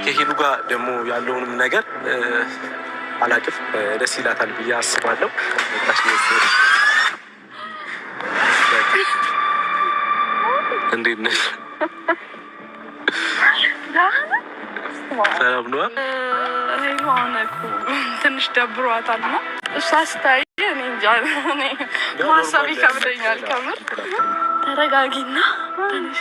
ከሄሉ ጋር ደግሞ ያለውንም ነገር አላቅፍ ደስ ይላታል ብዬ አስባለሁ። እንዴት ነሽ? ሰላም ነው? ሄሉ አሁን እኮ ትንሽ ደብሯታል ነው እሷ ስታይ እኔ እንጃ ማሰብ ይከብደኛል። ከምር ተረጋጊና ትንሽ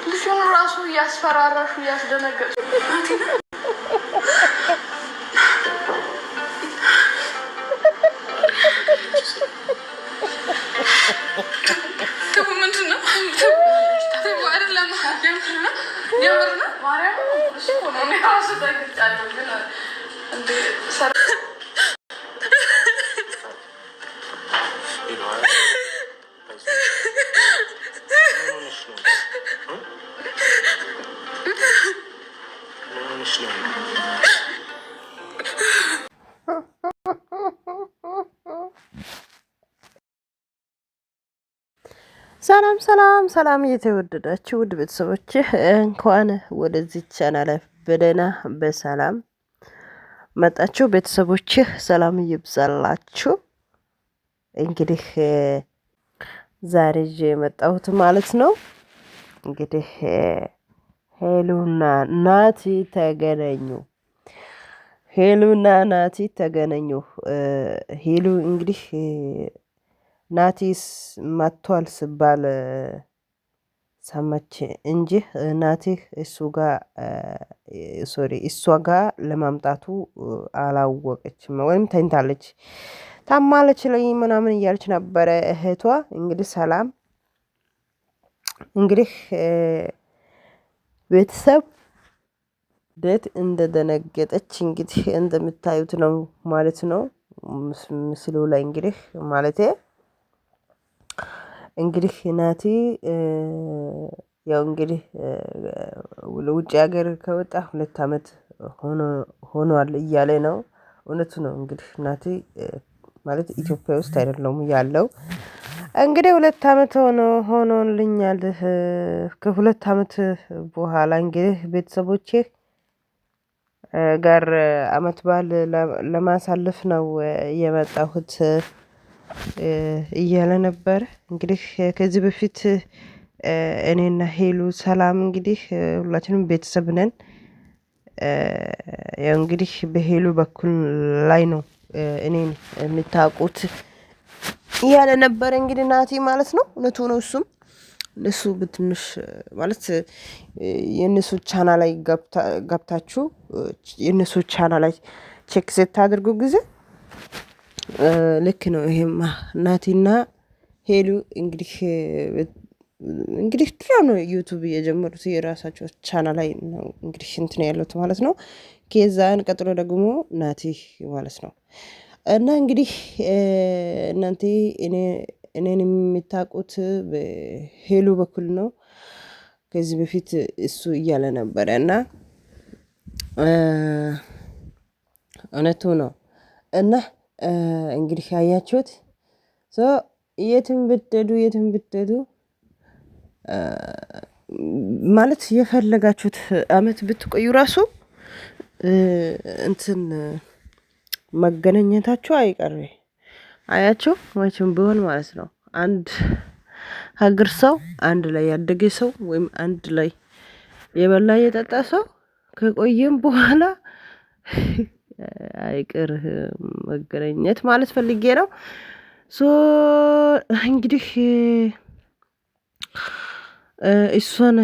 ልጁን ራሱ እያስፈራራሹ እያስደነገጡ ምንድን ነው? ሰላም ሰላም ሰላም የተወደዳችሁ ውድ ቤተሰቦች እንኳን ወደዚህ ቻናል በደህና በሰላም መጣችሁ። ቤተሰቦች ሰላም ይብዛላችሁ። እንግዲህ ዛሬ የመጣሁት ማለት ነው እንግዲህ ሄሉና ናቲ ተገናኙ። ሄሉና ናቲ ተገናኙ። ሄሉ እንግዲህ ናቲስ መጥቷል ሲባል ሰማች እንጂ ናቲ እሷ ጋር ለማምጣቱ አላወቀችም፣ ወይም ተኝታለች፣ ታማለች ላይ ምናምን እያለች ነበረ እህቷ። እንግዲህ ሰላም እንግዲህ ቤተሰብ እንዴት እንደደነገጠች እንግዲህ እንደምታዩት ነው ማለት ነው ምስሉ ላይ እንግዲህ ማለቴ እንግዲህ ናቲ ያው እንግዲህ ውጭ ሀገር ከወጣ 2 አመት ሆኗል እያለ ነው። እውነቱ ነው እንግዲህ ናቲ ማለት ኢትዮጵያ ውስጥ አይደለም ያለው። እንግዲህ 2 አመት ሆኖልኛል። ከ2 አመት በኋላ እንግዲህ ቤተሰቦቼ ጋር አመት በዓል ለማሳለፍ ነው የመጣሁት እያለ ነበር። እንግዲህ ከዚህ በፊት እኔና ሄሉ ሰላም እንግዲህ ሁላችንም ቤተሰብ ነን። ያው እንግዲህ በሄሉ በኩል ላይ ነው እኔን የምታውቁት እያለ ነበር እንግዲህ ናቲ ማለት ነው። እውነቱ ነው። እሱም እነሱ በትንሽ ማለት የእነሱ ቻናል ላይ ገብታችሁ የእነሱ ቻናል ላይ ቼክ ስታደርጉ ጊዜ ልክ ነው። ይሄማ ናቲና ሄሉ እንግዲህ ድሮ ነው ዩቱብ የጀመሩት የራሳቸው ቻናል ላይ ነው እንግዲህ እንትን ያሉት ማለት ነው። ከዛን ቀጥሎ ደግሞ ናቲ ማለት ነው። እና እንግዲህ እናንተ እኔን የምታውቁት በሄሉ በኩል ነው። ከዚህ በፊት እሱ እያለ ነበረ እና እውነቱ ነው። እና እንግዲህ ያያችሁት የትም ብትሄዱ ማለት የፈለጋችሁት አመት ብትቆዩ ራሱ እንትን መገናኘታችሁ አይቀር። አያችሁ መቼም ቢሆን ማለት ነው ሀገር ሰው አንድ ላይ ያደገ ሰው ወይም አንድ ላይ የበላ የጠጣ ሰው ከቆየም በኋላ አይቀርም መገናኘት ማለት ፈልጌ ነው። ሶ እንግዲህ እሷን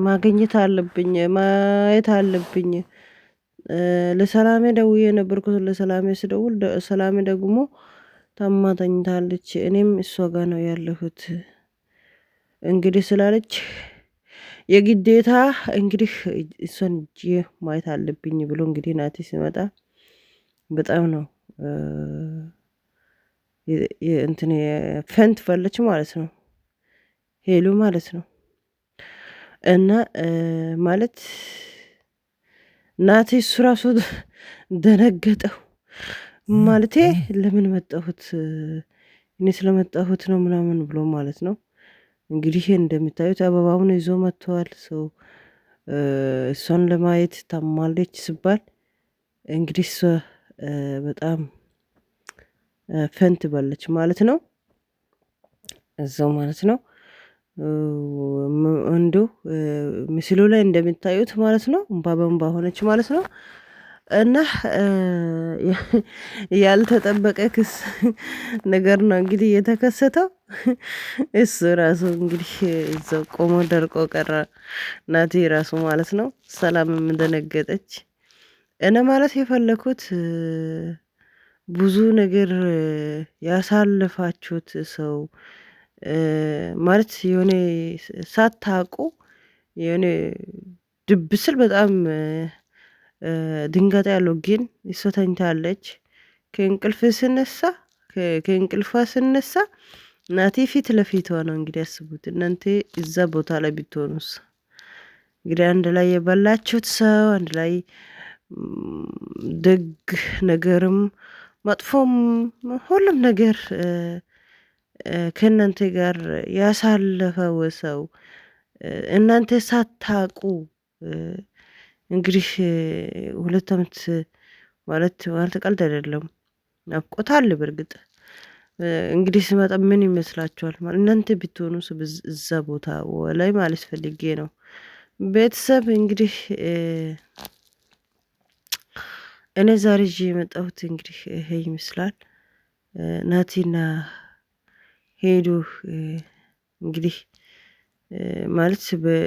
ማግኘት አለብኝ ማየት አለብኝ። ለሰላሜ ደውዬ ነበርኩት ለሰላሜ ስደውል ሰላሜ ደግሞ ታማ ተኝታለች እኔም እሷ ጋር ነው ያለሁት እንግዲህ ስላለች የግዴታ እንግዲህ እሷን ሄጄ ማየት አለብኝ ብሎ እንግዲህ ናቲ ሲመጣ በጣም ነው እንትን ፈንት ፈለች ማለት ነው ሄሉ ማለት ነው። እና ማለት ናቲ እሱ ራሱ ደነገጠው ማለቴ ለምን መጣሁት እኔ ስለመጣሁት ነው ምናምን ብሎ ማለት ነው። እንግዲህ እንደምታዩት አበባውን ይዞ መጥተዋል። ሰው እሷን ለማየት ታማለች ሲባል እንግዲህ እሷ በጣም ፈንት በለች ማለት ነው እዛው ማለት ነው። እንደው ምስሉ ላይ እንደምታዩት ማለት ነው እምባ በእምባ ሆነች ማለት ነው። እና ያልተጠበቀ ክስ ነገር ነው እንግዲህ የተከሰተው። እሱ ራሱ እንግዲህ እዛው ቆሞ ደርቆ ቀረ ናቲ ራሱ ማለት ነው። ሰላምም ደነገጠች። እኔ ማለት የፈለኩት ብዙ ነገር ያሳለፋችሁት ሰው ማለት የሆነ ሳታውቁ የሆነ ድብስል በጣም ድንገት ያለው ግን እሷ ተኝታለች። ከእንቅልፍ ስነሳ ከእንቅልፏ ስነሳ ናቲ ፊት ለፊቷ ነው። እንግዲህ አስቡት እናንተ እዛ ቦታ ላይ ብትሆኑስ? እንግዲህ አንድ ላይ የበላችሁት ሰው አንድ ላይ ደግ ነገርም መጥፎም ሁሉም ነገር ከእናንተ ጋር ያሳለፈው ሰው እናንተ ሳታውቁ እንግዲህ 2 አመት ማለት ቀልድ አይደለም። ናፍቆት አለ በርግጥ እንግዲህ ስመጣ ምን ይመስላችኋል? እናንተ ብትሆኑስ እዛ ቦታ ላይ ማለት ፈልጌ ነው። ቤተሰብ እንግዲህ እኔ ዛሬ ይዤ የመጣሁት እንግዲህ ይሄ ይመስላል። ናቲና ሄዱ እንግዲህ ማለት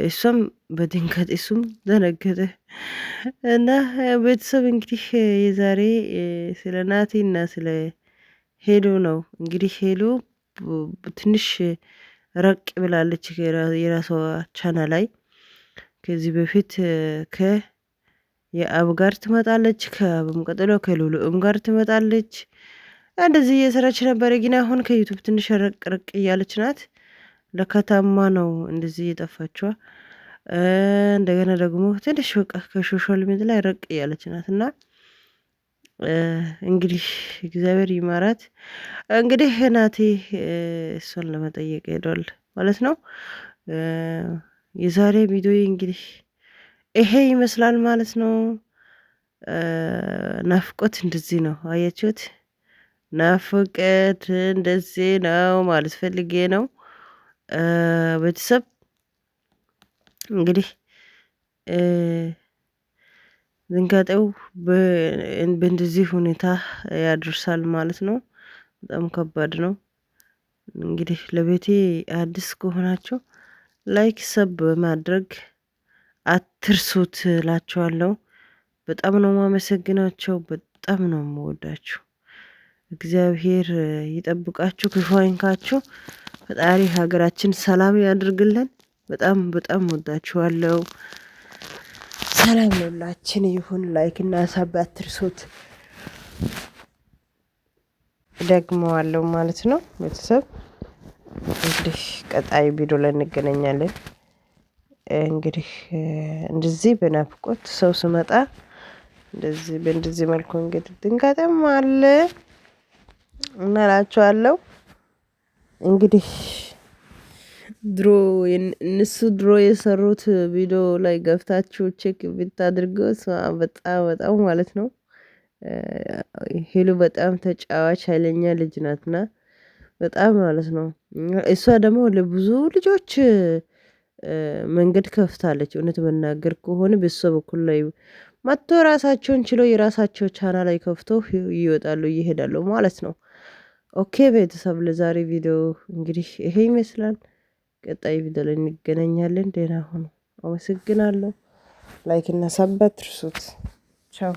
እሷም በድንገት እሱም ደነገጠ። እና ቤተሰብ እንግዲህ የዛሬ ስለ ናቲና ስለ ሄሉ ነው። እንግዲህ ሄሉ ትንሽ ረቅ ብላለች የራሷ ቻናል ላይ ከዚህ በፊት የአብ ጋር ትመጣለች ከአብም ቀጥሎ ከሉሉም ጋር ትመጣለች። እንደዚህ እየሰራች ነበር ግን አሁን ከዩቲዩብ ትንሽ ረቅ ረቅ እያለች ናት። ለከተማ ነው እንደዚህ እየጠፋችዋ። እንደገና ደግሞ ትንሽ በቃ ከሶሻል ሚዲያ ላይ ረቅ እያለች ናት። እና እንግዲህ እግዚአብሔር ይማራት። እንግዲህ ናቲ እሷን ለመጠየቅ ሄዷል ማለት ነው። የዛሬ ቪዲዮ እንግዲህ ይሄ ይመስላል ማለት ነው። ናፍቆት እንደዚህ ነው አያችሁት? ናፍቆት እንደዚህ ነው ማለት ፈልጌ ነው። ቤተሰብ እንግዲህ ድንጋጤው በእንደዚህ ሁኔታ ያደርሳል ማለት ነው። በጣም ከባድ ነው። እንግዲህ ለቤቴ አዲስ ከሆናችሁ ላይክ ሰብ በማድረግ አትርሱት እላችኋለሁ። በጣም ነው የማመሰግናቸው በጣም ነው የምወዳችሁ። እግዚአብሔር ይጠብቃችሁ ክፉ አይንካችሁ። ፈጣሪ ሀገራችን ሰላም ያድርግልን። በጣም በጣም ወዳችኋለሁ። ሰላም ለሁላችን ይሁን። ላይክ እና ሰብ አትርሱት። ደግመዋለሁ ማለት ነው። ቤተሰብ እንግዲህ ቀጣይ ቪዲዮ ላይ እንገናኛለን። እንግዲህ እንደዚህ በናፍቆት ሰው ስመጣ እንደዚህ በእንደዚህ መልኩ እንግዲህ ድንጋጤም አለ እና እላችኋለሁ። እንግዲህ ድሮ እነሱ ድሮ የሰሩት ቪዲዮ ላይ ገብታችሁ ቼክ ብታድርገው በጣም በጣም ማለት ነው። ሄሉ በጣም ተጫዋች ኃይለኛ ልጅ ናትና በጣም ማለት ነው። እሷ ደግሞ ለብዙ ልጆች መንገድ ከፍታለች። እውነት መናገር ከሆነ በሷ በኩል ላይ መጥቶ ራሳቸውን ችለው የራሳቸው ቻናል ላይ ከፍተው ይወጣሉ ይሄዳሉ ማለት ነው። ኦኬ ቤተሰብ ለዛሬ ቪዲዮ እንግዲህ ይሄ ይመስላል። ቀጣይ ቪዲዮ ላይ እንገናኛለን። ደህና ሁኑ። አመሰግናለሁ። ላይክ እና ሰብ አትርሱት። ቻው